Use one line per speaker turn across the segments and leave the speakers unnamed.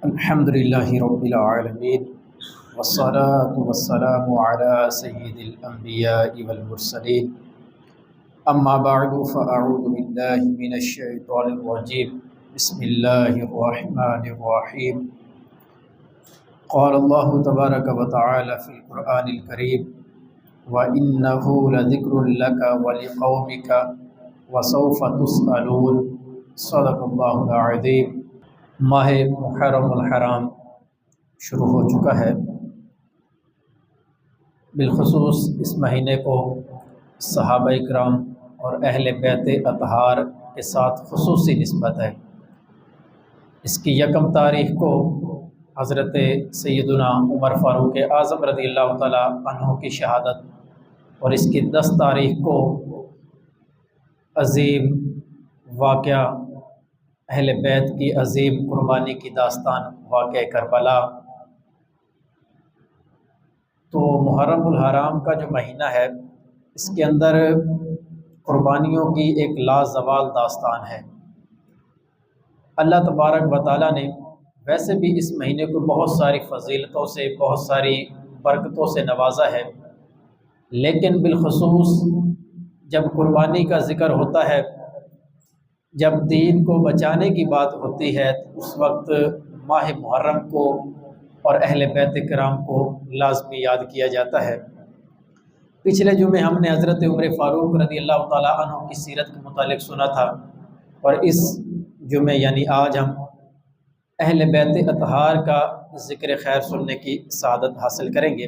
الحمد للہ رب العالمین والصلاة والسلام علی سید الانبیاء والمرسلین اما بعد فاعوذ باللہ من الشیطان الرجیم بسم اللہ الرحمن الرحیم قال اللہ تبارک وتعالی فی القرآن الکریم وَإِنَّهُ لَذِكْرٌ لَكَ وَلِقَوْمِكَ وَسَوْفَ تُسْأَلُونَ صدق اللہ العظیم۔ ماہ محرم الحرام شروع ہو چکا ہے۔ بالخصوص اس مہینے کو صحابہ کرام اور اہل بیت اطہار کے ساتھ خصوصی نسبت ہے۔ اس کی یکم تاریخ کو حضرت سیدنا عمر فاروق اعظم رضی اللہ تعالیٰ عنہ کی شہادت اور اس کی 10 تاریخ کو عظیم واقعہ اہل بیت کی عظیم قربانی کی داستان واقع کربلا۔ تو محرم الحرام کا جو مہینہ ہے اس کے اندر قربانیوں کی ایک لازوال داستان ہے۔ اللہ تبارک و تعالیٰ نے ویسے بھی اس مہینے کو بہت ساری فضیلتوں سے بہت ساری برکتوں سے نوازا ہے، لیکن بالخصوص جب قربانی کا ذکر ہوتا ہے، جب دین کو بچانے کی بات ہوتی ہے تو اس وقت ماہ محرم کو اور اہل بیت کرام کو لازمی یاد کیا جاتا ہے۔ پچھلے جمعے ہم نے حضرت عمر فاروق رضی اللہ تعالیٰ عنہ کی سیرت کے متعلق سنا تھا، اور اس جمعے یعنی آج ہم اہل بیت اطہار کا ذکر خیر سننے کی سعادت حاصل کریں گے۔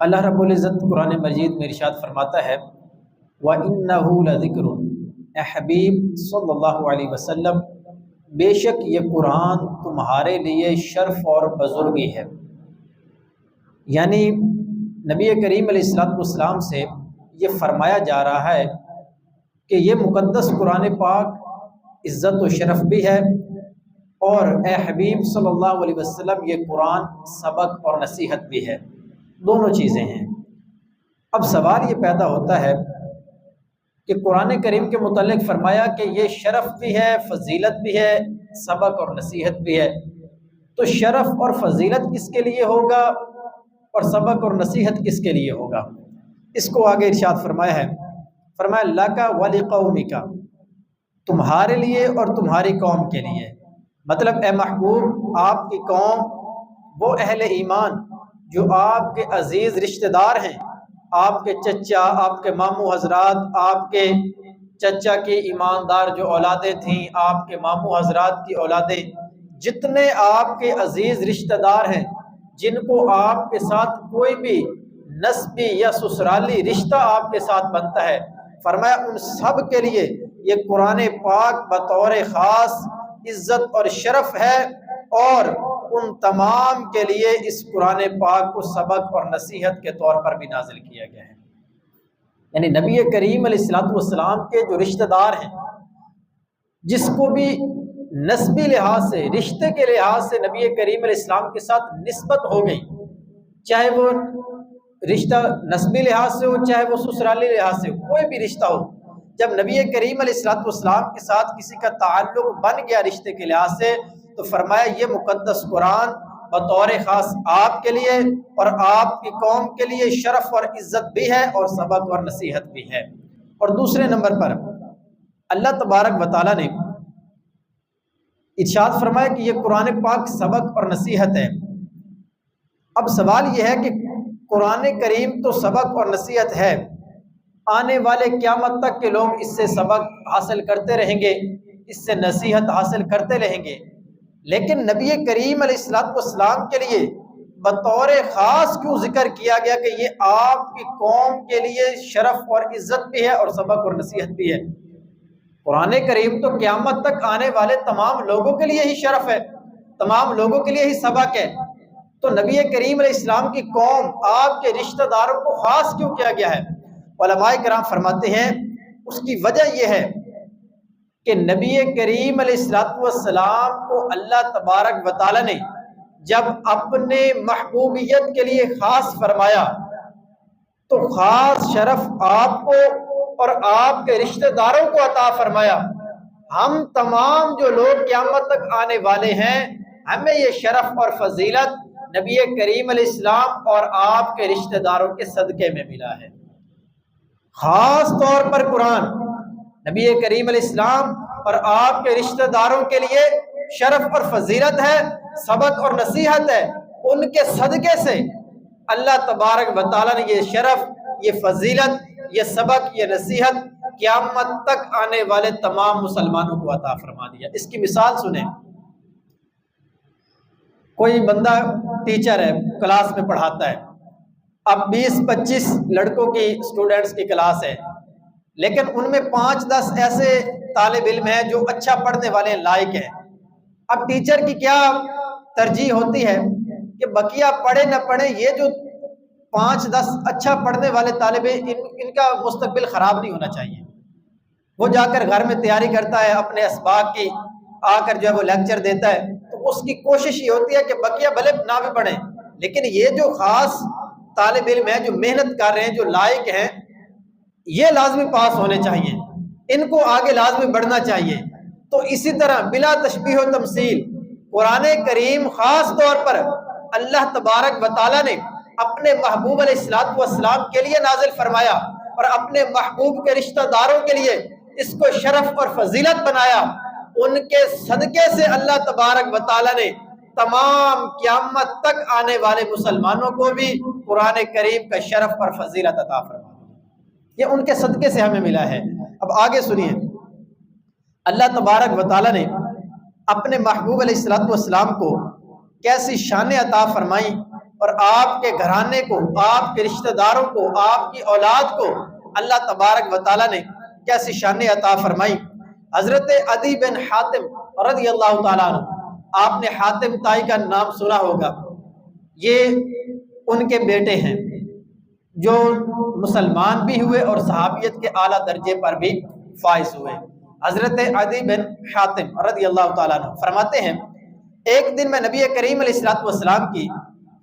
اللہ رب العزت قرآن مجید میں ارشاد فرماتا ہے وَإِنَّهُ لَذِكْرٌ، اے حبیب صلی اللہ علیہ وسلم بے شک یہ قرآن تمہارے لیے شرف اور بزرگی ہے۔ یعنی نبی کریم علیہ السلام سے یہ فرمایا جا رہا ہے کہ یہ مقدس قرآن پاک عزت و شرف بھی ہے، اور اے حبیب صلی اللہ علیہ وسلم یہ قرآن سبق اور نصیحت بھی ہے، دونوں چیزیں ہیں۔ اب سوال یہ پیدا ہوتا ہے کہ قرآن کریم کے متعلق فرمایا کہ یہ شرف بھی ہے، فضیلت بھی ہے، سبق اور نصیحت بھی ہے، تو شرف اور فضیلت کس کے لیے ہوگا اور سبق اور نصیحت کس کے لیے ہوگا؟ اس کو آگے ارشاد فرمایا ہے، فرمایا لَکَ وَلِقَوْمِکَ، تمہارے لیے اور تمہاری قوم کے لیے۔ مطلب اے محبوب آپ کی قوم، وہ اہل ایمان جو آپ کے عزیز رشتہ دار ہیں، آپ کے چچا، آپ کے ماموں حضرات، آپ کے چچا کی ایماندار جو اولادیں تھیں، آپ کے ماموں حضرات کی اولادیں، جتنے آپ کے عزیز رشتہ دار ہیں جن کو آپ کے ساتھ کوئی بھی نسبی یا سسرالی رشتہ آپ کے ساتھ بنتا ہے، فرمایا ان سب کے لیے یہ قرآن پاک بطور خاص عزت اور شرف ہے، اور ان تمام کے لیے اس قرآن پاک کو سبق اور نصیحت کے طور پر بھی نازل کیا گیا ہے۔ یعنی نبی کریم علیہ السلام کے جو رشتہ دار ہیں، جس کو بھی نسبی لحاظ سے، رشتے کے لحاظ سے نبی کریم علیہ السلام کے ساتھ نسبت ہو گئی، چاہے وہ رشتہ نسبی لحاظ سے ہو چاہے وہ سسرالی لحاظ سے ہو، کوئی بھی رشتہ ہو، جب نبی کریم علیہ السلام کے ساتھ کسی کا تعلق بن گیا رشتے کے لحاظ سے، تو فرمایا یہ مقدس قرآن بطور خاص آپ کے لیے اور آپ کی قوم کے لیے شرف اور عزت بھی ہے اور سبق اور نصیحت بھی ہے۔ اور دوسرے نمبر پر اللہ تبارک و تعالیٰ نے ارشاد فرمایا کہ یہ قرآن پاک سبق اور نصیحت ہے۔ اب سوال یہ ہے کہ قرآن کریم تو سبق اور نصیحت ہے، آنے والے قیامت تک کے لوگ اس سے سبق حاصل کرتے رہیں گے، اس سے نصیحت حاصل کرتے رہیں گے، لیکن نبی کریم علیہ السلام کے لیے بطور خاص کیوں ذکر کیا گیا کہ یہ آپ کی قوم کے لیے شرف اور عزت بھی ہے اور سبق اور نصیحت بھی ہے؟ قرآن کریم تو قیامت تک آنے والے تمام لوگوں کے لیے ہی شرف ہے، تمام لوگوں کے لیے ہی سبق ہے، تو نبی کریم علیہ السلام کی قوم، آپ کے رشتہ داروں کو خاص کیوں کیا گیا ہے؟ علماء کرام فرماتے ہیں اس کی وجہ یہ ہے کہ نبی کریم علیہ السلام کو اللہ تبارک و تعالی نے جب اپنے محبوبیت کے لیے خاص فرمایا تو خاص شرف آپ کو اور آپ کے رشتہ داروں کو عطا فرمایا۔ ہم تمام جو لوگ قیامت تک آنے والے ہیں، ہمیں یہ شرف اور فضیلت نبی کریم علیہ السلام اور آپ کے رشتہ داروں کے صدقے میں ملا ہے۔ خاص طور پر قرآن نبی کریم علیہ السلام اور آپ کے رشتہ داروں کے لیے شرف اور فضیلت ہے، سبق اور نصیحت ہے۔ ان کے صدقے سے اللہ تبارک و تعالیٰ نے یہ شرف، یہ فضیلت، یہ سبق، یہ نصیحت قیامت تک آنے والے تمام مسلمانوں کو عطا فرما دیا۔ اس کی مثال سنیں، کوئی بندہ ٹیچر ہے، کلاس میں پڑھاتا ہے، اب 20-25 لڑکوں کی اسٹوڈنٹس کی کلاس ہے، لیکن ان میں 5-10 ایسے طالب علم ہیں جو اچھا پڑھنے والے لائق ہیں۔ اب ٹیچر کی کیا ترجیح ہوتی ہے کہ بقیہ پڑھے نہ پڑھے، یہ جو 5-10 اچھا پڑھنے والے طالب ان کا مستقبل خراب نہیں ہونا چاہیے۔ وہ جا کر گھر میں تیاری کرتا ہے اپنے اسباق کی، آ کر جو ہے وہ لیکچر دیتا ہے، تو اس کی کوشش یہ ہوتی ہے کہ بقیہ بھلے نہ بھی پڑھیں، لیکن یہ جو خاص طالب علم ہیں جو محنت کر رہے ہیں، جو لائق ہیں، یہ لازمی پاس ہونے چاہیے، ان کو آگے لازمی بڑھنا چاہیے۔ تو اسی طرح بلا تشبیہ و تمثیل قرآن کریم خاص طور پر اللہ تبارک و تعالیٰ نے اپنے محبوب علیہ السلام کے لیے نازل فرمایا اور اپنے محبوب کے رشتہ داروں کے لیے اس کو شرف اور فضیلت بنایا۔ ان کے صدقے سے اللہ تبارک و تعالیٰ نے تمام قیامت تک آنے والے مسلمانوں کو بھی قرآن کریم کا شرف اور فضیلت عطا فرمایا۔ یہ ان کے صدقے سے ہمیں ملا ہے۔ اب آگے سنیے، اللہ تبارک و تعالیٰ نے اپنے محبوب علیہ السلام کو کیسی شانیں عطا فرمائیں اور آپ کے گھرانے کو، آپ کے رشتہ داروں کو، آپ کی اولاد کو اللہ تبارک و تعالیٰ نے کیسی شانیں عطا فرمائیں۔ حضرت عدی بن حاتم رضی اللہ تعالیٰ عنہ، آپ نے حاتم تائی کا نام سنا ہوگا، یہ ان کے بیٹے ہیں جو مسلمان بھی ہوئے اور صحابیت کے اعلیٰ درجے پر بھی فائز ہوئے۔ حضرت عدی بن حاتم رضی اللہ تعالیٰ عنہ فرماتے ہیں، ایک دن میں نبی کریم علیہ السلام کی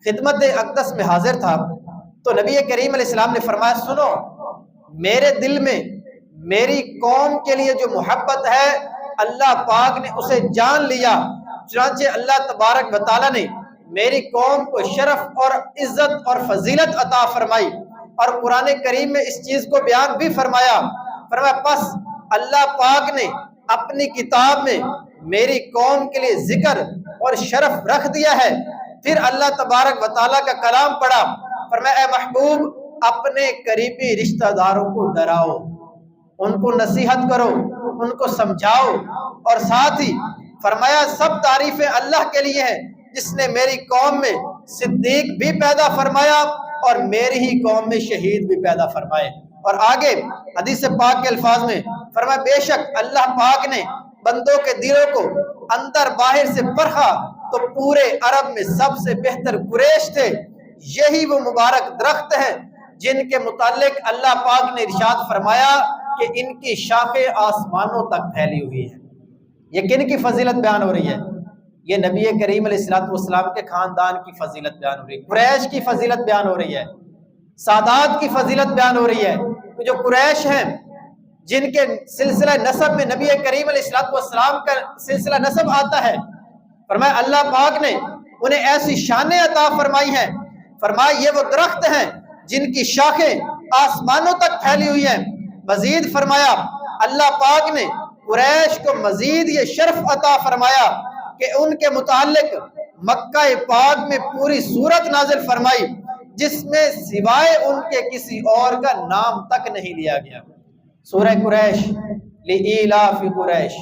خدمت اقدس میں حاضر تھا تو نبی کریم علیہ السلام نے فرمایا، سنو، میرے دل میں میری قوم کے لیے جو محبت ہے اللہ پاک نے اسے جان لیا، چنانچہ اللہ تبارک و تعالیٰ نے میری قوم کو شرف اور عزت اور فضیلت عطا فرمائی، اور قرآن کریم میں اس چیز کو بیان بھی فرمایا۔ پس اللہ پاک نے اپنی کتاب میں میری قوم کے لیے ذکر اور شرف رکھ دیا ہے۔ پھر اللہ تبارک و تعالیٰ کا کلام پڑھا، فرمایا اے محبوب اپنے قریبی رشتہ داروں کو ڈراؤ، ان کو نصیحت کرو، ان کو سمجھاؤ، اور ساتھ ہی فرمایا سب تعریفیں اللہ کے لیے ہیں جس نے میری قوم میں صدیق بھی پیدا فرمایا اور میری ہی قوم میں شہید بھی پیدا فرمائے۔ اور آگے حدیث پاک کے الفاظ میں فرمایا بے شک اللہ پاک نے بندوں کے دلوں کو اندر باہر سے پرکھا تو پورے عرب میں سب سے بہتر قریش تھے، یہی وہ مبارک درخت ہیں جن کے متعلق اللہ پاک نے ارشاد فرمایا کہ ان کی شاخیں آسمانوں تک پھیلی ہوئی ہیں۔ یہ کن کی فضیلت بیان ہو رہی ہے؟ یہ نبی کریم علیہ السلام کے خاندان کی فضیلت بیان ہو رہی ہے، قریش کی فضیلت بیان ہو رہی ہے، سادات کی فضیلت بیان ہو رہی ہے۔ جو قریش ہیں جن کے سلسلہ نسب میں نبی کریم علیہ السلام کا سلسلہ نسب آتا ہے، فرمایا اللہ پاک نے انہیں ایسی شانیں عطا فرمائی ہیں، فرمایا یہ وہ درخت ہیں جن کی شاخیں آسمانوں تک پھیلی ہوئی ہیں۔ مزید فرمایا اللہ پاک نے قریش کو مزید یہ شرف عطا فرمایا کہ ان کے متعلق مکہ پاک میں پوری سورت نازل فرمائی جس میں سوائے ان کے کسی اور کا نام تک نہیں لیا گیا۔ سورہ قریش، لإیلاف قریش،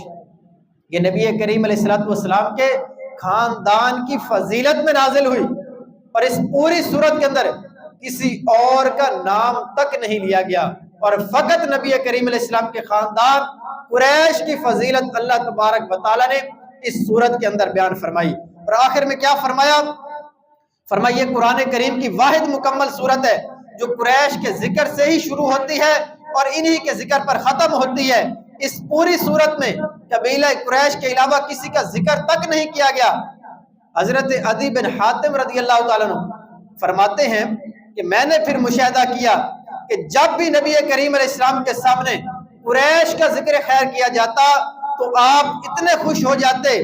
یہ نبی کریم علیہ السلام کے خاندان کی فضیلت میں نازل ہوئی، اور اس پوری سورت کے اندر کسی اور کا نام تک نہیں لیا گیا، اور فقط نبی کریم علیہ السلام کے خاندان قریش کی فضیلت اللہ تبارک و تعالیٰ نے اس سورت کے اندر بیان فرمائی۔ اور آخر میں کیا فرمایا؟ فرمایا یہ قرآن کریم کی واحد مکمل سورت ہے جو قریش کے ذکر سے ہی شروع ہوتی ہے اور انہی کے ذکر پر ختم ہوتی ہے۔ اس پوری سورت میں قبیلہ قریش کے علاوہ کسی کا ذکر تک نہیں کیا گیا۔ حضرت عدی بن حاتم رضی اللہ تعالیٰ عنہ فرماتے ہیں کہ میں نے پھر مشاہدہ کیا کہ جب بھی نبی کریم علیہ السلام کے سامنے قریش کا ذکر خیر کیا جاتا تو آپ اتنے خوش ہو جاتے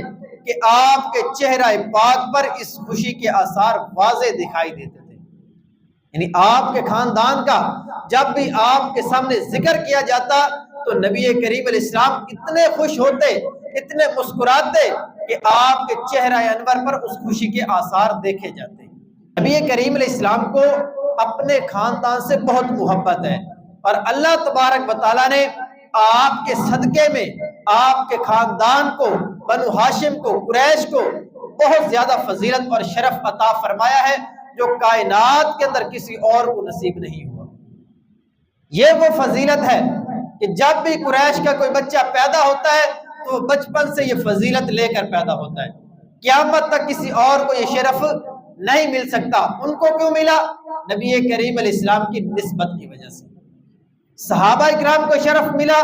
کہ آپ کے چہرہ پاک پر اس خوشی کے آثار واضح دکھائی دیتے تھے۔ یعنی آپ کے خاندان کا جب بھی آپ کے سامنے ذکر کیا جاتا تو نبی کریم علیہ السلام اتنے خوش ہوتے، اتنے مسکراتے کہ آپ کے چہرہ انور پر اس خوشی کے آثار دیکھے جاتے۔ نبی کریم علیہ السلام کو اپنے خاندان سے بہت محبت ہے، اور اللہ تبارک و تعالیٰ نے آپ کے صدقے میں آپ کے خاندان کو، بنو ہاشم کو، قریش کو بہت زیادہ فضیلت اور شرف عطا فرمایا ہے جو کائنات کے اندر کسی اور کو نصیب نہیں ہوا۔ یہ وہ فضیلت ہے کہ جب بھی قریش کا کوئی بچہ پیدا ہوتا ہے تو بچپن سے یہ فضیلت لے کر پیدا ہوتا ہے، قیامت تک کسی اور کو یہ شرف نہیں مل سکتا۔ ان کو کیوں ملا؟ نبی کریم علیہ السلام کی نسبت کی وجہ سے۔ صحابہ اکرام کو شرف ملا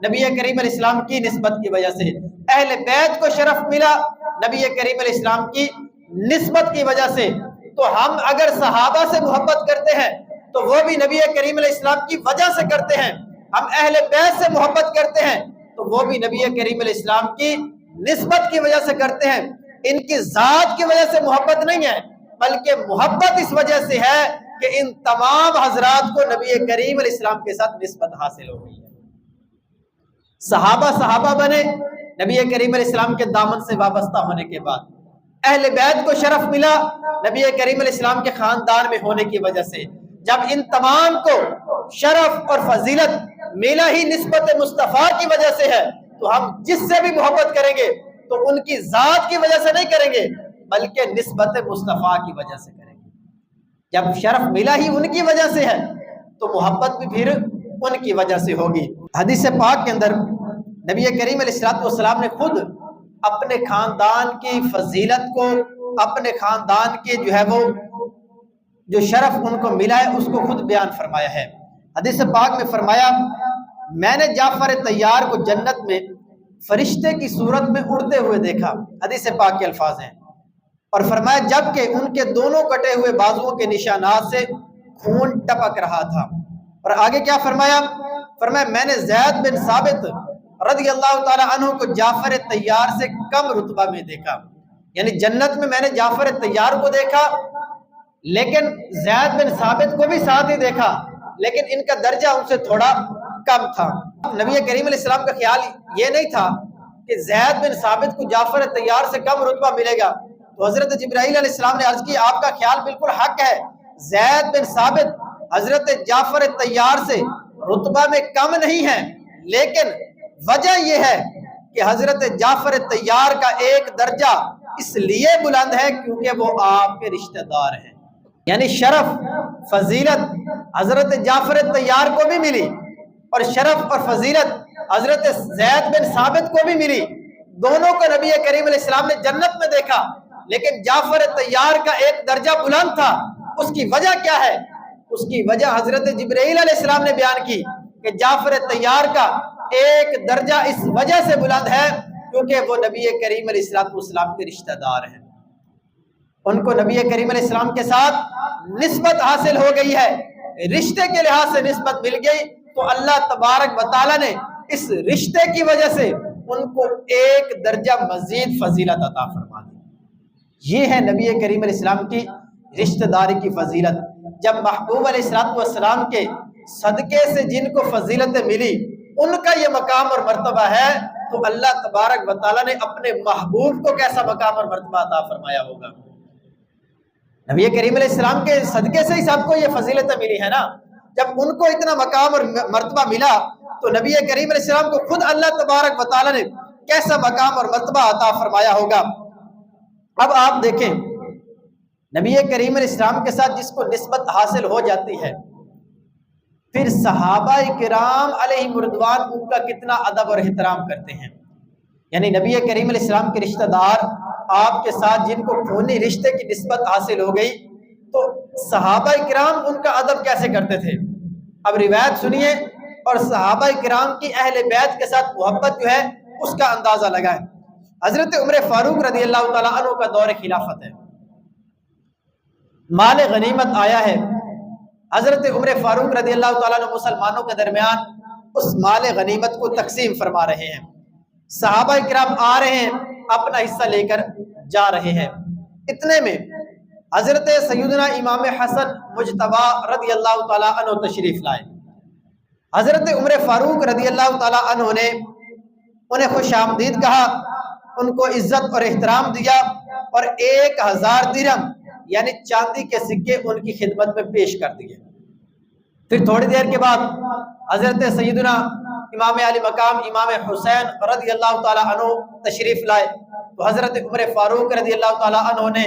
نبی کریم علیہ السلام کی نسبت کی وجہ سے، اہل بیت کو شرف ملا نبی کریم علیہ السلام کی نسبت کی وجہ سے۔ تو ہم اگر صحابہ سے محبت کرتے ہیں تو وہ بھی نبی کریم علیہ السلام کی وجہ سے کرتے ہیں، ہم اہل بیت سے محبت کرتے ہیں تو وہ بھی نبی کریم علیہ السلام کی نسبت کی وجہ سے کرتے ہیں۔ ان کی ذات کی وجہ سے محبت نہیں ہے، بلکہ محبت اس وجہ سے ہے کہ ان تمام حضرات کو نبی کریم علیہ السلام کے ساتھ نسبت حاصل ہو گئی ہے۔ صحابہ بنے نبی کریم علیہ السلام کے دامن سے وابستہ ہونے کے بعد، اہل بیت کو شرف ملا نبی کریم علیہ السلام کے خاندان میں ہونے کی وجہ سے۔ جب ان تمام کو شرف اور فضیلت ملا ہی نسبت مصطفیٰ کی وجہ سے ہے تو ہم جس سے بھی محبت کریں گے تو ان کی ذات کی وجہ سے نہیں کریں گے بلکہ نسبت مصطفیٰ کی وجہ سے کریں گے۔ جب شرف ملا ہی ان کی وجہ سے ہے تو محبت بھی پھر ان کی وجہ سے ہوگی۔ حدیث پاک کے اندر نبی کریم علیہ السلام نے خود اپنے خاندان کی فضیلت کو، اپنے خاندان کے جو شرف ان کو ملا ہے اس کو خود بیان فرمایا ہے۔ حدیث پاک میں فرمایا، میں نے جعفر طیار کو جنت میں فرشتے کی صورت میں اڑتے ہوئے دیکھا۔ حدیث پاک کے الفاظ ہیں، اور فرمایا جبکہ ان کے دونوں کٹے ہوئے بازوؤں کے نشانات سے خون ٹپک رہا تھا۔ اور آگے کیا فرمایا؟ فرمایا میں نے زید بن ثابت رضی اللہ تعالی عنہ کو جعفر طیار سے کم رتبہ میں دیکھا۔ یعنی جنت میں نے جعفر طیار کو دیکھا لیکن زید بن ثابت کو بھی ساتھ ہی دیکھا، لیکن ان کا درجہ ان سے تھوڑا کم تھا۔ نبی کریم علیہ السلام کا خیال یہ نہیں تھا کہ زید بن ثابت کو جعفر طیار سے کم رتبہ ملے گا، تو حضرت جبرائیل علیہ السلام نے عرض کی آپ کا خیال بالکل حق ہے، زید بن ثابت حضرت جعفر طیار سے رتبہ میں کم نہیں ہے، لیکن وجہ یہ ہے کہ حضرت جعفر طیار کا ایک درجہ اس لیے بلند ہے کیونکہ وہ آپ کے رشتہ دار ہیں۔ یعنی شرف، فضیلت حضرت جعفر طیار کو بھی ملی اور شرف اور فضیلت حضرت زید بن ثابت کو بھی ملی۔ دونوں کو نبی کریم علیہ السلام نے جنت میں دیکھا، لیکن جعفر طیار کا ایک درجہ بلند تھا۔ اس کی وجہ کیا ہے؟ اس کی وجہ حضرت جبرائیل علیہ السلام نے بیان کی کہ جعفر طیار کا ایک درجہ اس وجہ سے بلند ہے کیونکہ وہ نبی کریم علیہ السلام کے رشتہ دار ہیں، ان کو نبی کریم علیہ السلام کے ساتھ نسبت حاصل ہو گئی ہے، رشتے کے لحاظ سے نسبت مل گئی، تو اللہ تبارک و تعالیٰ نے اس رشتے کی وجہ سے ان کو ایک درجہ مزید فضیلت عطا فرما دی۔ یہ ہے نبی کریم علیہ السلام کی رشتہ داری کی فضیلت۔ جب محبوب علیہ السلام کے صدقے سے جن کو فضیلتیں ملی ان کا یہ مقام اور مرتبہ ہے، تو اللہ تبارک و تعالیٰ نے اپنے محبوب کو کیسا مقام اور مرتبہ عطا فرمایا ہوگا۔ نبی کریم علیہ السلام کے صدقے سے ہی سب کو یہ فضیلتیں ملی ہے نا۔ جب ان کو اتنا مقام اور مرتبہ ملا تو نبی کریم علیہ السلام کو خود اللہ تبارک و تعالیٰ نے کیسا مقام اور مرتبہ عطا فرمایا ہوگا۔ اب آپ دیکھیں نبی کریم علیہ السلام کے ساتھ جس کو نسبت حاصل ہو جاتی ہے، پھر صحابہ کرام علیہ رضوان ان کا کتنا ادب اور احترام کرتے ہیں۔ یعنی نبی کریم علیہ السلام کے رشتہ دار آپ کے ساتھ جن کو خونی رشتے کی نسبت حاصل ہو گئی تو صحابہ کرام ان کا ادب کیسے کرتے تھے۔ اب روایت سنیے اور صحابہ کرام کی اہل بیت کے ساتھ محبت جو ہے اس کا اندازہ لگائیں۔ حضرت عمر فاروق رضی اللہ تعالیٰ عنہ کا دور خلافت ہے، مال غنیمت آیا ہے، حضرت عمر فاروق رضی اللہ تعالیٰ عنہ مسلمانوں کے درمیان اس مال غنیمت کو تقسیم فرما رہے ہیں۔ صحابہ کرام آ رہے ہیں اپنا حصہ لے کر جا رہے ہیں۔ اتنے میں حضرت سیدنا امام حسن مجتبی رضی اللہ تعالیٰ عنہ تشریف لائے۔ حضرت عمر فاروق رضی اللہ تعالیٰ عنہ نے انہیں خوش آمدید کہا، ان کو عزت اور احترام دیا اور 1000 درہم یعنی چاندی کے سکے ان کی خدمت میں پیش کر دیے۔ پھر تھوڑی دیر کے بعد حضرت سیدنا امام علی مقام امام حسین رضی اللہ تعالیٰ عنہ تشریف لائے تو حضرت عمر فاروق رضی اللہ تعالیٰ عنہ نے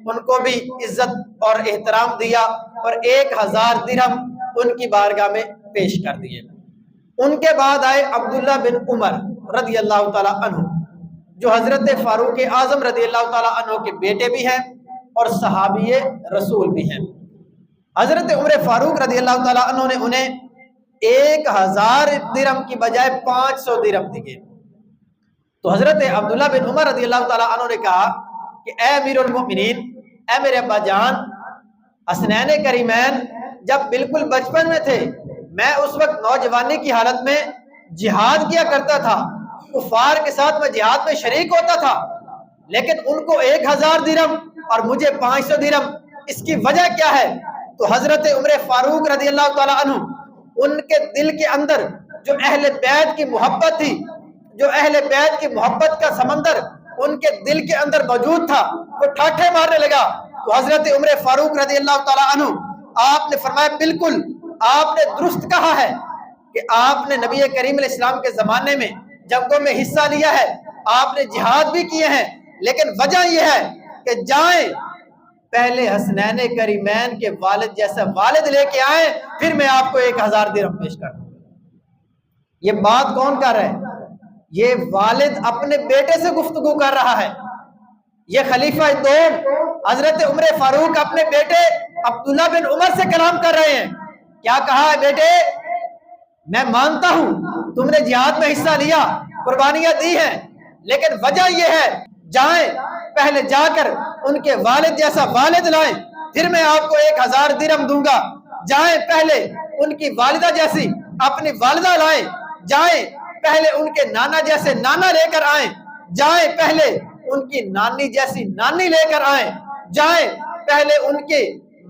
ان کو بھی عزت اور احترام دیا اور 1000 درہم ان کی بارگاہ میں پیش کر دیے۔ ان کے بعد آئے عبداللہ بن عمر رضی اللہ تعالیٰ عنہ جو حضرت فاروق اعظم رضی اللہ تعالیٰ عنہ کے بیٹے بھی ہیں اور صحابی رسول بھی ہیں۔ حضرت عمر فاروق رضی اللہ تعالیٰ عنہ نے انہیں 1000 درہم کی بجائے 500 درہم دیے۔ تو حضرت عبداللہ بن عمر رضی اللہ تعالیٰ عنہ نے کہا کہ اے امیر المؤمنین، اے میرے ابا جان، حسنین کریمین جب بالکل بچپن میں تھے میں اس وقت نوجوانی کی حالت میں جہاد کیا کرتا تھا، کفار کے ساتھ میں جہاد میں شریک ہوتا تھا، لیکن ان کو 1000 درہم اور مجھے 500 درہم، اس کی وجہ کیا ہے؟ تو حضرت عمر فاروق رضی اللہ تعالیٰ عنہ ان کے دل کے اندر جو اہل بیت کی محبت تھی، جو اہل بیت کی محبت کا سمندر ان کے دل کے اندر موجود تھا، وہ ٹھاٹھے مارنے لگا۔ تو حضرت عمر فاروق رضی اللہ تعالیٰ عنہ آپ نے فرمایا بالکل آپ نے درست کہا ہے کہ آپ نے نبی کریم علیہ السلام کے زمانے میں جنگوں میں حصہ لیا ہے، آپ نے جہاد بھی کیے ہیں، لیکن وجہ یہ ہے کہ جائیں پہلے حسنین کریمین کے والد جیسا والد لے کے آئیں، پھر میں آپ کو 1000 درہم پیش کر دوں۔ یہ بات کون کر رہا ہے؟ یہ والد اپنے بیٹے سے گفتگو کر رہا ہے۔ یہ خلیفہ دوم حضرت عمر فاروق اپنے بیٹے عبداللہ بن عمر سے کلام کر رہے ہیں۔ کیا کہا ہے؟ بیٹے میں مانتا ہوں تم نے جہاد میں حصہ لیا، قربانیاں دی ہیں، لیکن وجہ یہ ہے جائیں پہلے جا کر ان کے والد جیسا والد لائیں، پھر میں آپ کو 1000 درہم دوں گا۔ جائیں پہلے ان کی والدہ جیسی اپنی والدہ لائیں، جائیں پہلے ان کے نانا جیسے نانا لے کر آئیں، جائیں پہلے ان کی نانی جیسی نانی لے کر آئیں، جائیں پہلے ان کے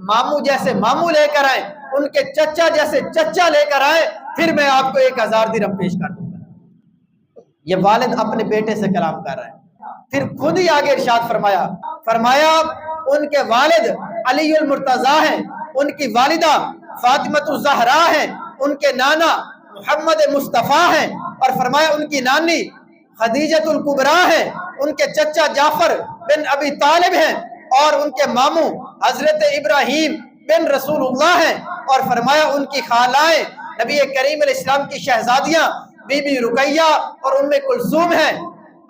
ماموں جیسے ماموں لے کر آئیں، ان کے چچا جیسے چچا لے کر آئیں، پھر میں آپ کو 1000 درہم پیش کر دوں گا۔ یہ والد اپنے بیٹے سے کلام کر رہا ہے۔ پھر خود ہی آگے ارشاد فرمایا ان کے والد علی المرتضیٰ ہیں، ان کی والدہ فاطمۃ الزہرا ہیں، ان کے نانا محمد مصطفیٰ ہیں، اور فرمایا ان کی نانی خدیجۃ الکبریٰ ہیں، ان کے چچا جعفر بن ابی طالب ہیں، اور ان کے ماموں حضرت ابراہیم بن رسول اللہ ہیں، اور فرمایا ان کی خالائیں نبی کریم علیہ السلام کی شہزادیاں بی بی رقیہ اور ام کلثوم ہیں۔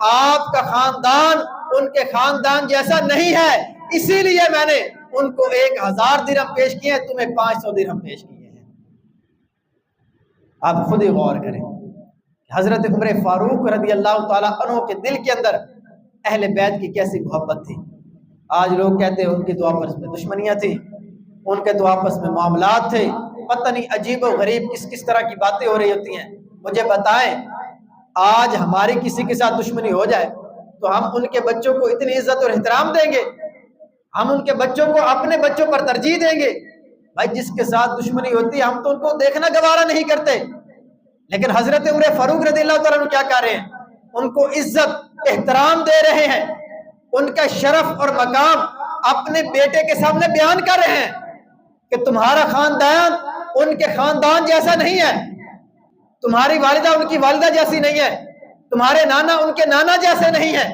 آپ کا خاندان ان کے خاندان جیسا نہیں ہے، اسی لیے میں نے ان کو 1000 درہم پیش کیے ہیں، تمہیں 500 درہم پیش کیے ہیں۔ آپ خود ہی غور کریں حضرت عمر فاروق رضی اللہ تعالیٰ عنہ کے دل کے اندر اہل بیت کی کیسی محبت تھی۔ آج لوگ کہتے ہیں ان کی تو آپس میں دشمنیاں تھیں، ان کے تو آپس میں معاملات تھے، پتہ نہیں عجیب و غریب کس طرح کی باتیں ہو رہی ہوتی ہیں۔ مجھے بتائیں آج ہماری کسی کے ساتھ دشمنی ہو جائے تو ہم ان کے بچوں کو اتنی عزت اور احترام دیں گے؟ ہم ان کے بچوں کو اپنے بچوں پر ترجیح دیں گے؟ بھائی جس کے ساتھ دشمنی ہوتی ہے ہم تو ان کو دیکھنا گوارا نہیں کرتے، لیکن حضرت عمر فاروق رضی اللہ تعالیٰ عنہ کیا کر رہے ہیں؟ ان کو عزت احترام دے رہے ہیں، ان کا شرف اور مقام اپنے بیٹے کے سامنے بیان کر رہے ہیں کہ تمہارا خاندان ان کے خاندان جیسا نہیں ہے، تمہاری والدہ ان کی والدہ جیسی نہیں ہے، تمہارے نانا ان کے نانا جیسے نہیں ہیں۔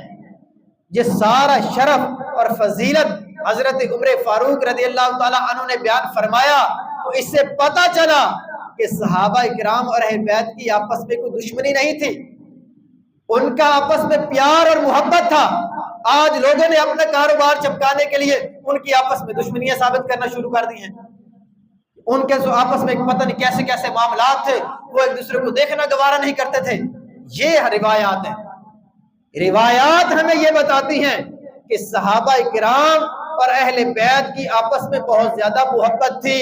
یہ سارا شرف اور فضیلت حضرت عمر فاروق رضی اللہ تعالیٰ عنہ نے بیان فرمایا تو اس سے پتہ چلا کہ صحابہ کرام اور اہل بیت کی آپس میں کوئی دشمنی نہیں تھی، ان کا آپس میں پیار اور محبت تھا۔ آج لوگوں نے اپنا کاروبار چمکانے کے لیے ان کی آپس میں دشمنیاں ثابت کرنا شروع کر دی ہیں۔ ان کے آپس میں پتہ نہیں کیسے کیسے معاملات تھے، وہ ایک دوسرے کو دیکھنا گوارا نہیں کرتے تھے۔ یہ روایات ہیں، روایات ہمیں یہ بتاتی ہیں کہ صحابہ کرام اور اہل بیت کی آپس میں بہت زیادہ محبت تھی۔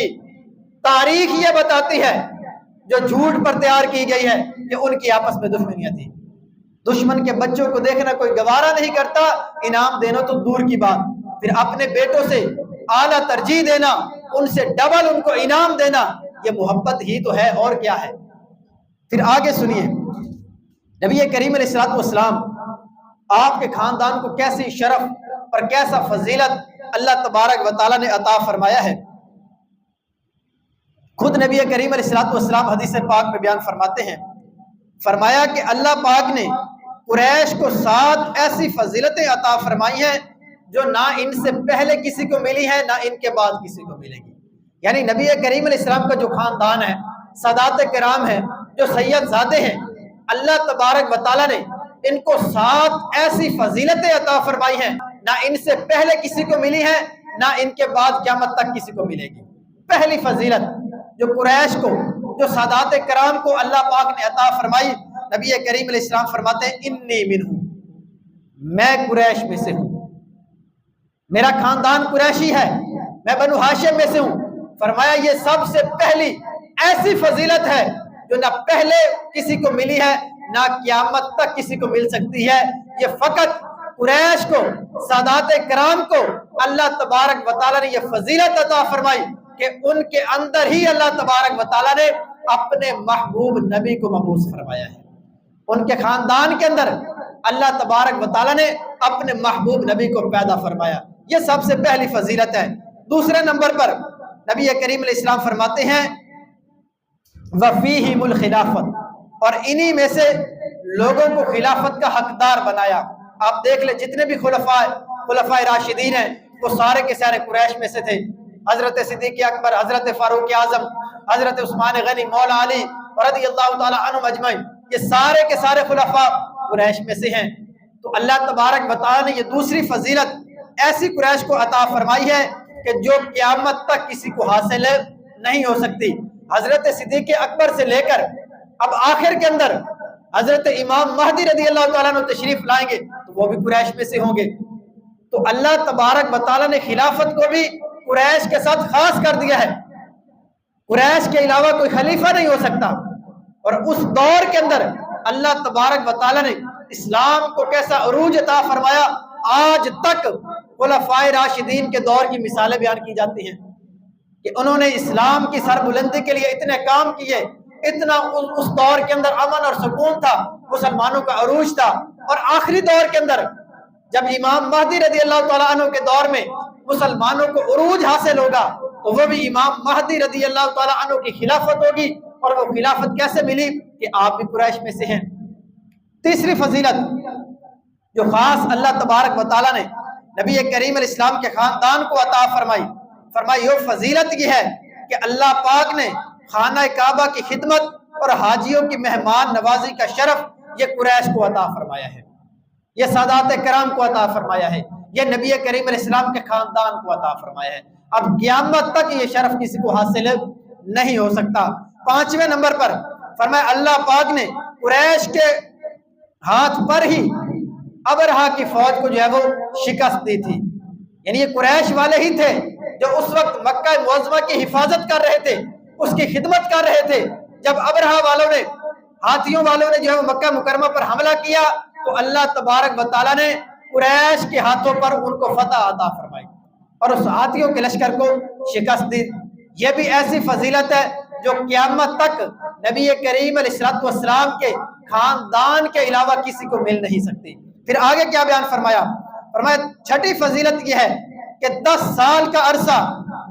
تاریخ یہ بتاتی ہے، جو جھوٹ پر تیار کی گئی ہے، کہ ان کی آپس میں دشمنیاں تھیں۔ دشمن کے بچوں کو دیکھنا کوئی گوارا نہیں کرتا، انعام دینا تو دور کی بات، پھر اپنے بیٹوں سے اعلیٰ ترجیح دینا، ان سے ڈبل ان کو انعام دینا، یہ محبت ہی تو ہے، اور کیا ہے۔ پھر آگے سنیے، نبی کریم علیہ الصلوۃ والسلام آپ کے خاندان کو کیسی شرف اور کیسا فضیلت اللہ تبارک و تعالیٰ نے عطا فرمایا ہے۔ خود نبی کریم علیہ الصلوۃ والسلام حدیث پاک میں بیان فرماتے ہیں، فرمایا کہ اللہ پاک نے قریش کو 7 ایسی فضیلتیں عطا فرمائی ہیں جو نہ ان سے پہلے کسی کو ملی ہے، نہ ان کے بعد کسی کو ملے گی۔ یعنی نبی کریم علیہ السلام کا جو خاندان ہے، سادات کرام ہیں، جو سید زادے ہیں، اللہ تبارک و تعالیٰ نے ان کو 7 ایسی فضیلتیں عطا فرمائی ہیں، نہ ان سے پہلے کسی کو ملی ہے، نہ ان کے بعد قیامت تک کسی کو ملے گی۔ پہلی فضیلت جو قریش کو، جو سادات کرام کو اللہ پاک نے عطا فرمائی، نبی کریم علیہ السلام فرماتے ہیں انی منہم، میں قریش میں سے ہوں، میرا خاندان قریشی ہے، میں بنو ہاشم میں سے ہوں۔ فرمایا یہ سب سے پہلی ایسی فضیلت ہے جو نہ پہلے کسی کو ملی ہے، نہ قیامت تک کسی کو مل سکتی ہے۔ یہ فقط قریش کو، سادات کرام کو اللہ تبارک و تعالیٰ نے یہ فضیلت عطا فرمائی کہ ان کے اندر ہی اللہ تبارک و تعالیٰ نے اپنے محبوب نبی کو مبعوث فرمایا ہے۔ ان کے خاندان کے اندر اللہ تبارک و تعالیٰ نے اپنے محبوب نبی کو پیدا فرمایا، یہ سب سے پہلی فضیلت ہے۔ دوسرے نمبر پر نبی کریم علیہ السلام فرماتے ہیں وَفِيهِمُ الْخِلَافَةُ، اور انہی میں سے لوگوں کو خلافت کا حقدار بنایا۔ آپ دیکھ لیں جتنے بھی خلفاء راشدین ہیں وہ سارے کے سارے قریش میں سے تھے۔ حضرت صدیق اکبر، حضرت فاروق اعظم، حضرت عثمان غنی، مولا علی رضی اللہ تعالی عنہم اجمعین، یہ سارے کے سارے خلفاء قریش میں سے ہیں۔ تو اللہ تبارک و تعالی نے یہ دوسری فضیلت ایسی قریش کو عطا فرمائی ہے کہ جو قیامت تک کسی کو حاصل نہیں ہو سکتی۔ حضرت صدیق اکبر سے لے کر اب آخر کے اندر حضرت امام مہدی رضی اللہ تعالیٰ عنہ تشریف لائیں گے تو وہ بھی قریش میں سے ہوں گے۔ تو اللہ تبارک و تعالیٰ نے خلافت کو بھی قریش کے ساتھ خاص کر دیا ہے، قریش کے علاوہ کوئی خلیفہ نہیں ہو سکتا۔ اور اس دور کے اندر اللہ تبارک و تعالیٰ نے اسلام کو کیسا عروج عطا فرمایا، آج تک خلفاء راشدین کے دور کی مثالیں بیان کی جاتی ہیں کہ انہوں نے اسلام کی سربلندی کے لیے اتنے کام کیے، اتنا اس دور کے اندر امن اور سکون تھا، مسلمانوں کا عروج تھا۔ اور آخری دور کے اندر جب امام مہدی رضی اللہ تعالیٰ عنہ کے دور میں مسلمانوں کو عروج حاصل ہوگا تو وہ بھی امام مہدی رضی اللہ تعالیٰ عنہ کی خلافت ہوگی۔ اور وہ خلافت کیسے ملی کہ آپ بھی قریش میں سے ہیں۔ تیسری فضیلت جو خاص اللہ تبارک و تعالیٰ نے نبی کریم علیہ السلام کے خاندان کو عطا فرمائی یہ فضیلت یہ ہے کہ اللہ پاک نے خانہ کعبہ کی خدمت اور حاجیوں کی مہمان نوازی کا شرف یہ قریش کو عطا فرمایا ہے، یہ سادات کرام کو عطا فرمایا ہے، یہ نبی کریم علیہ السلام کے خاندان کو عطا فرمایا ہے۔ اب قیامت تک یہ شرف کسی کو حاصل نہیں ہو سکتا۔ پانچویں نمبر پر فرمایا اللہ پاک نے قریش کے ہاتھ پر ہی ابرہا کی فوج کو جو ہے وہ شکست دی تھی۔ یعنی یہ قریش والے ہی تھے جو اس وقت مکہ معظمہ کی حفاظت کر رہے تھے، اس کی خدمت کر رہے تھے۔ جب ابرہا والوں نے، ہاتھیوں والوں نے جو ہے مکہ مکرمہ پر حملہ کیا تو اللہ تبارک و تعالیٰ نے قریش کے ہاتھوں پر ان کو فتح عطا فرمائی اور اس ہاتھیوں کے لشکر کو شکست دی۔ یہ بھی ایسی فضیلت ہے جو قیامت تک نبی کریم علیہ السلام کے خاندان کے علاوہ کسی کو مل نہیں سکتی۔ پھر آگے کیا بیان فرمایا؟ چھٹی فضیلت یہ ہے کہ 10 سال کا عرصہ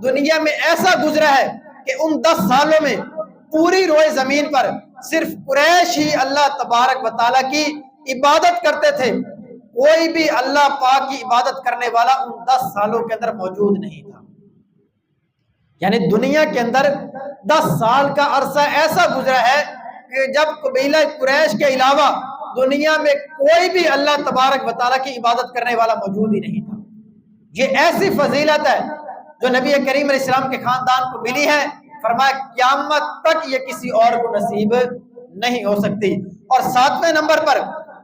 دنیا میں ایسا گزرا ہے کہ ان 10 سالوں میں پوری روئے زمین پر صرف قریش ہی اللہ تبارک و تعالیٰ کی عبادت کرتے تھے، کوئی بھی اللہ پاک کی عبادت کرنے والا ان 10 سالوں کے اندر موجود نہیں تھا۔ یعنی دنیا کے اندر 10 سال کا عرصہ ایسا گزرا ہے کہ جب قبیلہ قریش کے علاوہ دنیا میں کوئی بھی اللہ تبارک و تعالیٰ کی عبادت کرنے والا موجود ہی نہیں تھا۔ یہ ایسی فضیلت ہے جو نبی کریم علیہ السلام کے خاندان کو ملی ہے، فرمایا قیامت تک یہ کسی اور کو نصیب نہیں ہو سکتی۔ اور 7ویں نمبر پر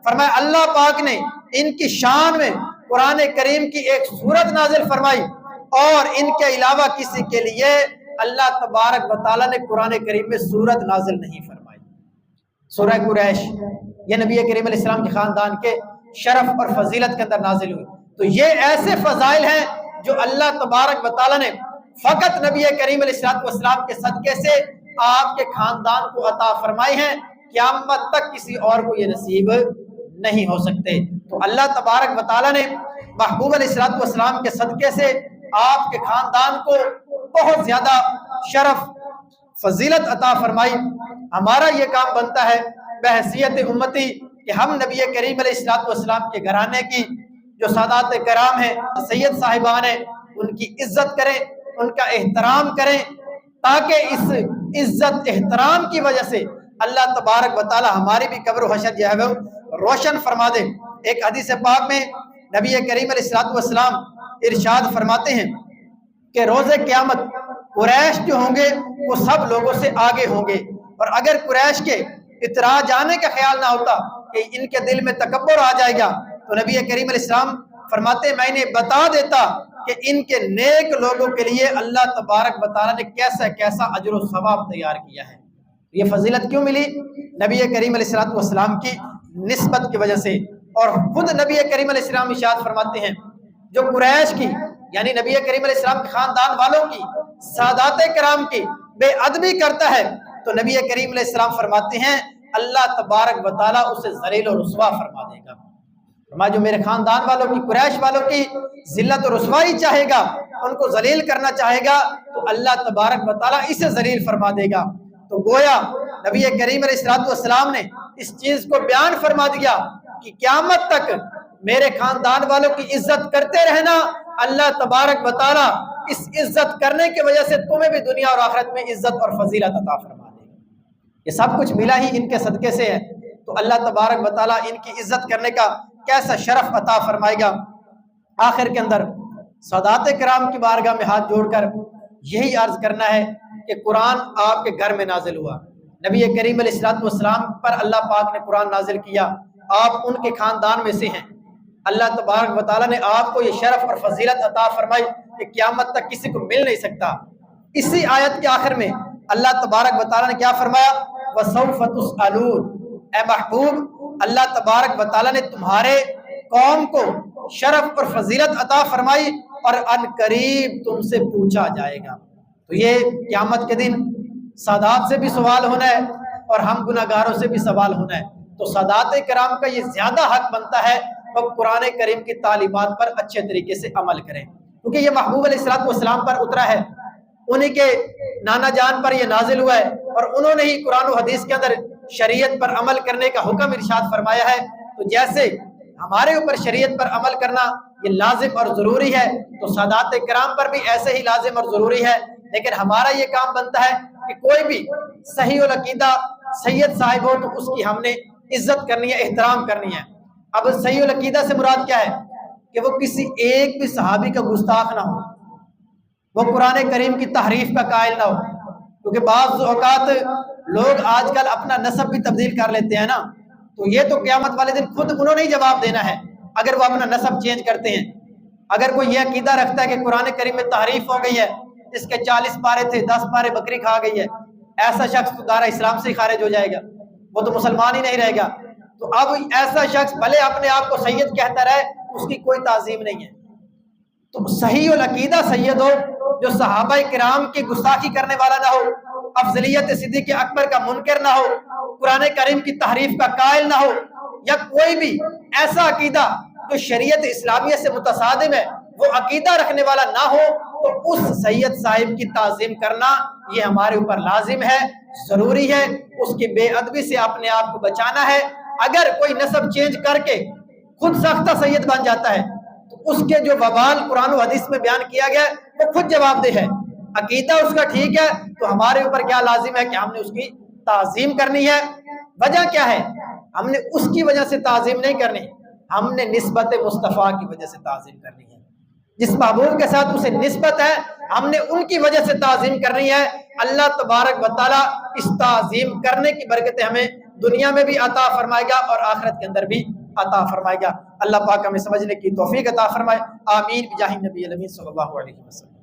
فرمایا اللہ پاک نے ان کی شان میں قرآن کریم کی ایک سورت نازل فرمائی اور ان کے علاوہ کسی کے لیے اللہ تبارک و تعالیٰ نے قرآن کریم میں سورت نازل نہیں فرمائی۔ سورہ قریش یہ نبی کریم علیہ السلام کے خاندان کے شرف اور فضیلت کے اندر نازل ہوئی۔ تو یہ ایسے فضائل ہیں جو اللہ تبارک و تعالیٰ نے فقط نبی کریم علیہ السلام کے صدقے سے آپ کے خاندان کو عطا فرمائے ہیں، قیامت تک کسی اور کو یہ نصیب نہیں ہو سکتے۔ تو اللہ تبارک و تعالیٰ نے محبوب علیہ السلام کے صدقے سے آپ کے خاندان کو بہت زیادہ شرف فضیلت عطا فرمائی۔ ہمارا یہ کام بنتا ہے بحیثیت امتی کہ ہم نبی کریم علیہ السلام کے گھرانے کی جو سادات کرام ہیں، سید صاحبان ہیں، ان کی عزت کریں، ان کا احترام کریں، تاکہ اس عزت احترام کی وجہ سے اللہ تبارک و تعالی ہماری بھی قبر و حشر جو ہے وہ روشن فرما دے۔ ایک حدیث پاک میں نبی کریم علیہ السلام ارشاد فرماتے ہیں کہ روز قیامت قریش جو ہوں گے وہ سب لوگوں سے آگے ہوں گے، اور اگر قریش کے اترا جانے کا خیال نہ ہوتا کہ ان کے دل میں تکبر آ جائے گا، تو نبی کریم علیہ السلام فرماتے ہیں میں انہیں بتا دیتا کہ ان کے نیک لوگوں کے لیے اللہ تبارک و تعالیٰ نے کیسا کیسا اجر و ثواب تیار کیا ہے۔ یہ فضیلت کیوں ملی؟ نبی کریم علیہ السلام کی نسبت کی وجہ سے۔ اور خود نبی کریم علیہ السلام ارشاد فرماتے ہیں جو قریش کی یعنی نبی کریم علیہ السلام کے خاندان والوں کی سادات کرام کی بے ادبی کرتا ہے تو نبی کریم علیہ السلام فرماتے ہیں اللہ تبارک و تعالیٰ اسے ذلیل و رسوا فرما دے گا۔ فرمایا جو میرے خاندان والوں کی، قریش والوں کی ذلت و رسوائی چاہے گا، ان کو ذلیل کرنا چاہے گا، تو اللہ تبارک و تعالیٰ اسے ذلیل فرما دے گا۔ تو گویا نبی کریم علیہ السلام نے اس چیز کو بیان فرما دیا کہ قیامت تک میرے خاندان والوں کی عزت کرتے رہنا، اللہ تبارک و تعالیٰ اس عزت کرنے کی وجہ سے تمہیں بھی دنیا اور آخرت میں عزت اور فضیلت عطا فرما دے گا۔ یہ سب کچھ ملا ہی ان کے صدقے سے ہے، تو اللہ تبارک و تعالیٰ ان کی عزت کرنے کا کیسا شرف عطا فرمائے گا۔ آخر کے اندر سادات کرام کی بارگاہ میں ہاتھ جوڑ کر یہی عرض کرنا ہے کہ قرآن آپ کے گھر میں نازل ہوا، نبی کریم علیہ السلام پر اللہ پاک نے قرآن نازل کیا، آپ ان کے خاندان میں سے ہیں، اللہ تبارک و تعالیٰ نے آپ کو یہ شرف اور فضیلت عطا فرمائی کہ قیامت تک کسی کو مل نہیں سکتا۔ اسی آیت کے آخر میں اللہ تبارک و تعالیٰ نے کیا فرمایا؟ وَسَوْفَ تُسْأَلُونَ، اے محبوب اللہ تبارک و تعالیٰ نے تمہارے قوم کو شرف اور فضیلت عطا فرمائی اور ان قریب تم سے پوچھا جائے گا۔ تو یہ قیامت کے دن سادات سے بھی سوال ہونا ہے اور ہم گناہگاروں سے بھی سوال ہونا ہے۔ تو سادات کرام کا یہ زیادہ حق بنتا ہے وہ قرآن کریم کی تعلیمات پر اچھے طریقے سے عمل کریں، کیونکہ یہ محبوب علیہ السلام پر اترا ہے، انہی کے نانا جان پر یہ نازل ہوا ہے، اور انہوں نے ہی قرآن و حدیث کے اندر شریعت پر عمل کرنے کا حکم ارشاد فرمایا ہے۔ تو جیسے ہمارے اوپر شریعت پر عمل کرنا یہ لازم اور ضروری ہے، تو سادات کرام پر بھی ایسے ہی لازم اور ضروری ہے، لیکن ہمارا یہ کام بنتا ہے کہ کوئی بھی صحیح العقیدہ سید صاحب ہو تو اس کی ہم نے عزت کرنی ہے، احترام کرنی ہے۔ اب صحیح العقیدہ سے مراد کیا ہے؟ کہ وہ کسی ایک بھی صحابی کا گستاخ نہ ہو، وہ قرآن کریم کی تحریف کا قائل نہ ہو، کیونکہ بعض اوقات لوگ آج کل اپنا نسب بھی تبدیل کر لیتے ہیں نا، تو یہ تو قیامت والے دن خود انہوں نے ہی جواب دینا ہے اگر وہ اپنا نسب چینج کرتے ہیں۔ اگر کوئی یہ عقیدہ رکھتا ہے کہ قرآن کریم میں تحریف ہو گئی ہے، اس کے 40 پارے تھے 10 پارے بکری کھا گئی ہے، ایسا شخص تو دارہ اسلام سے ہی خارج ہو جائے گا، وہ تو مسلمان ہی نہیں رہے گا۔ تو اب ایسا شخص بھلے اپنے آپ کو سید کہتا رہے، اس کی کوئی تعظیم نہیں ہے۔ تو صحیح العقیدہ سید ہو جو صحابہ کرام کی گستاخی کرنے والا نہ ہو، افضلیت صدیق اکبر کا منکر نہ ہو، قرآن کریم کی تحریف کا قائل نہ ہو، یا کوئی بھی ایسا عقیدہ جو شریعت اسلامیہ سے متصادم ہے وہ عقیدہ رکھنے والا نہ ہو، تو اس سید صاحب کی تعظیم کرنا یہ ہمارے اوپر لازم ہے، ضروری ہے۔ اس کی بے ادبی سے اپنے آپ کو بچانا ہے۔ اگر کوئی نسب چینج کر کے خود ساختہ سید بن جاتا ہے تو اس کے جو وبال قرآن و حدیث میں بیان کیا گیا ہے وہ خود جواب دہ ہے۔ عقیدہ اس کا ٹھیک ہے تو ہمارے اوپر کیا لازم ہے کہ ہم نے اس کی تعظیم کرنی ہے۔ وجہ کیا ہے؟ ہم نے اس کی وجہ سے تعظیم نہیں کرنی، ہم نے نسبت مصطفیٰ کی وجہ سے تعظیم کرنی ہے۔ جس محبوب کے ساتھ اسے نسبت ہے ہم نے ان کی وجہ سے تعظیم کرنی ہے۔ اللہ تبارک و تعالیٰ اس تعظیم کرنے کی برکتیں ہمیں دنیا میں بھی عطا فرمائے گا اور آخرت کے اندر بھی عطا فرمائے گا۔ اللہ پاک ہمیں سمجھنے کی توفیق عطا فرمائے، آمین بجاہ نبی الامین صلی اللہ علیہ وسلم۔